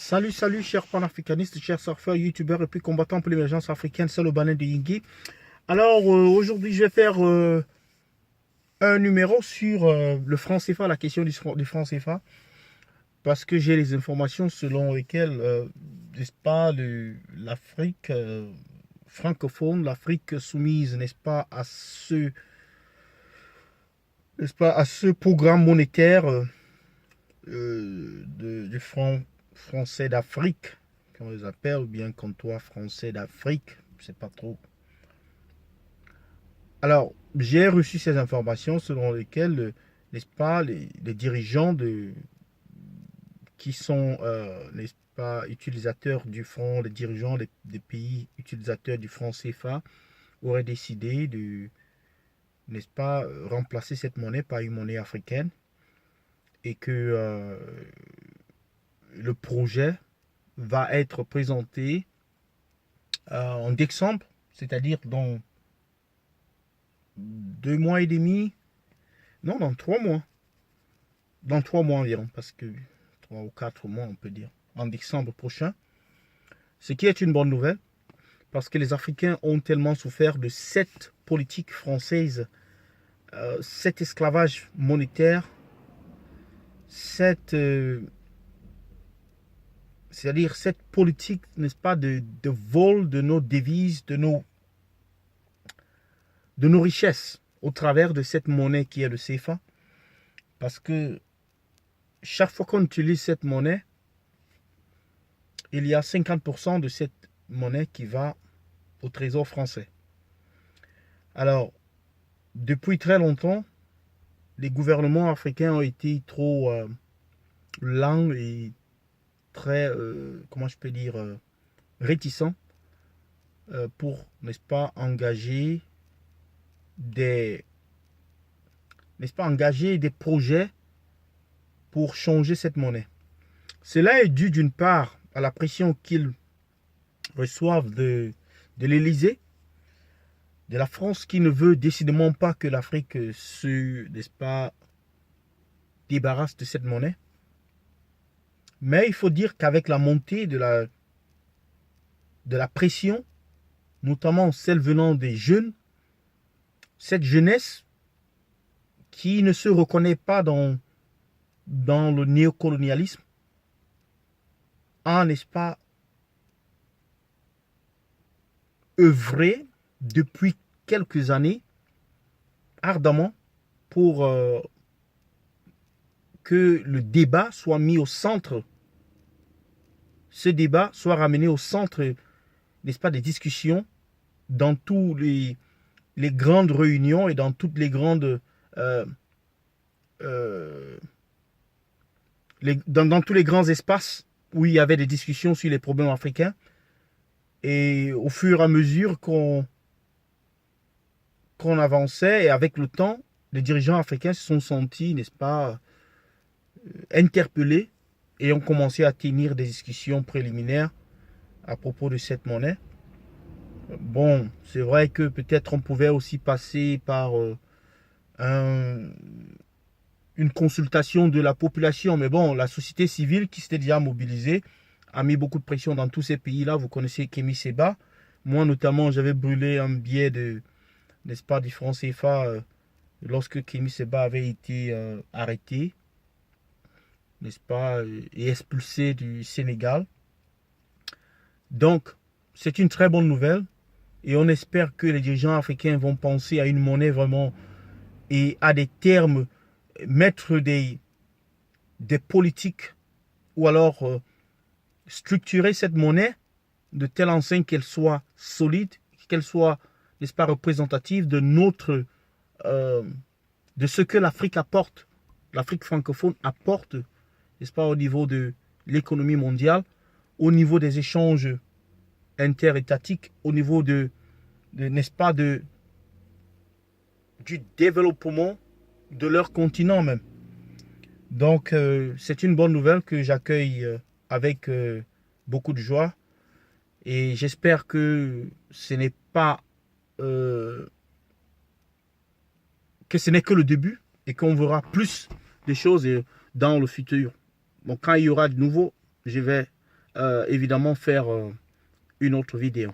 Salut, chers panafricanistes, chers surfeurs, youtubeurs et puis combattants pour l'émergence africaine, c'est le Banin de Yingui. Alors, aujourd'hui, je vais faire un numéro sur le franc CFA, la question du franc CFA, parce que j'ai les informations selon lesquelles, n'est-ce pas, l'Afrique francophone, l'Afrique soumise, n'est-ce pas, à ce programme monétaire du franc français d'Afrique, qu'on les appelle, ou bien comptoir français d'Afrique, je sais pas trop. Alors, j'ai reçu ces informations selon lesquelles, n'est-ce pas, les dirigeants qui sont, n'est-ce pas, utilisateurs du franc, les dirigeants des pays utilisateurs du franc CFA auraient décidé de, n'est-ce pas, remplacer cette monnaie par une monnaie africaine et que le projet va être présenté en décembre, c'est-à-dire dans 2 mois et demi, non, dans 3 mois. Dans 3 mois environ, parce que 3 ou 4 mois, on peut dire, en décembre prochain. Ce qui est une bonne nouvelle, parce que les Africains ont tellement souffert de cette politique française, cet esclavage monétaire, c'est-à-dire cette politique, n'est-ce pas, de vol de nos devises, de nos richesses au travers de cette monnaie qui est le CFA. Parce que chaque fois qu'on utilise cette monnaie, il y a 50% de cette monnaie qui va au trésor français. Alors, depuis très longtemps, les gouvernements africains ont été trop lents et très, comment je peux dire, réticents pour, n'est-ce pas, engager des projets pour changer cette monnaie. Cela est dû d'une part à la pression qu'ils reçoivent de l'Élysée, de la France qui ne veut décidément pas que l'Afrique se, n'est-ce pas, débarrasse de cette monnaie. Mais il faut dire qu'avec la montée de la pression, notamment celle venant des jeunes, cette jeunesse qui ne se reconnaît pas dans le néocolonialisme, a, n'est-ce pas, œuvré depuis quelques années ardemment pour que le débat soit mis au centre, ce débat soit ramené au centre, n'est-ce pas, des discussions dans tous les grandes réunions et dans toutes les grandes dans tous les grands espaces où il y avait des discussions sur les problèmes africains. Et au fur et à mesure qu'on avançait, et avec le temps, les dirigeants africains se sont sentis, n'est-ce pas, interpellés et ont commencé à tenir des discussions préliminaires à propos de cette monnaie. Bon, c'est vrai que peut-être on pouvait aussi passer par une consultation de la population, mais bon, la société civile qui s'était déjà mobilisée a mis beaucoup de pression dans tous ces pays-là. Vous connaissez Kémy Séba. Moi, notamment, j'avais brûlé un billet n'est-ce pas, du franc CFA lorsque Kémy Séba avait été arrêté, n'est-ce pas, et expulsé du Sénégal. Donc, c'est une très bonne nouvelle et on espère que les dirigeants africains vont penser à une monnaie vraiment et à des termes, mettre des politiques ou alors structurer cette monnaie de telle enseigne qu'elle soit solide, qu'elle soit, n'est-ce pas, représentative de de ce que l'Afrique apporte, l'Afrique francophone apporte, n'est-ce pas, au niveau de l'économie mondiale, au niveau des échanges interétatiques, au niveau n'est-ce pas, du développement de leur continent même. Donc, c'est une bonne nouvelle que j'accueille avec beaucoup de joie. Et j'espère que ce n'est pas que ce n'est que le début et qu'on verra plus de choses dans le futur. Bon, quand il y aura de nouveau, je vais évidemment faire une autre vidéo.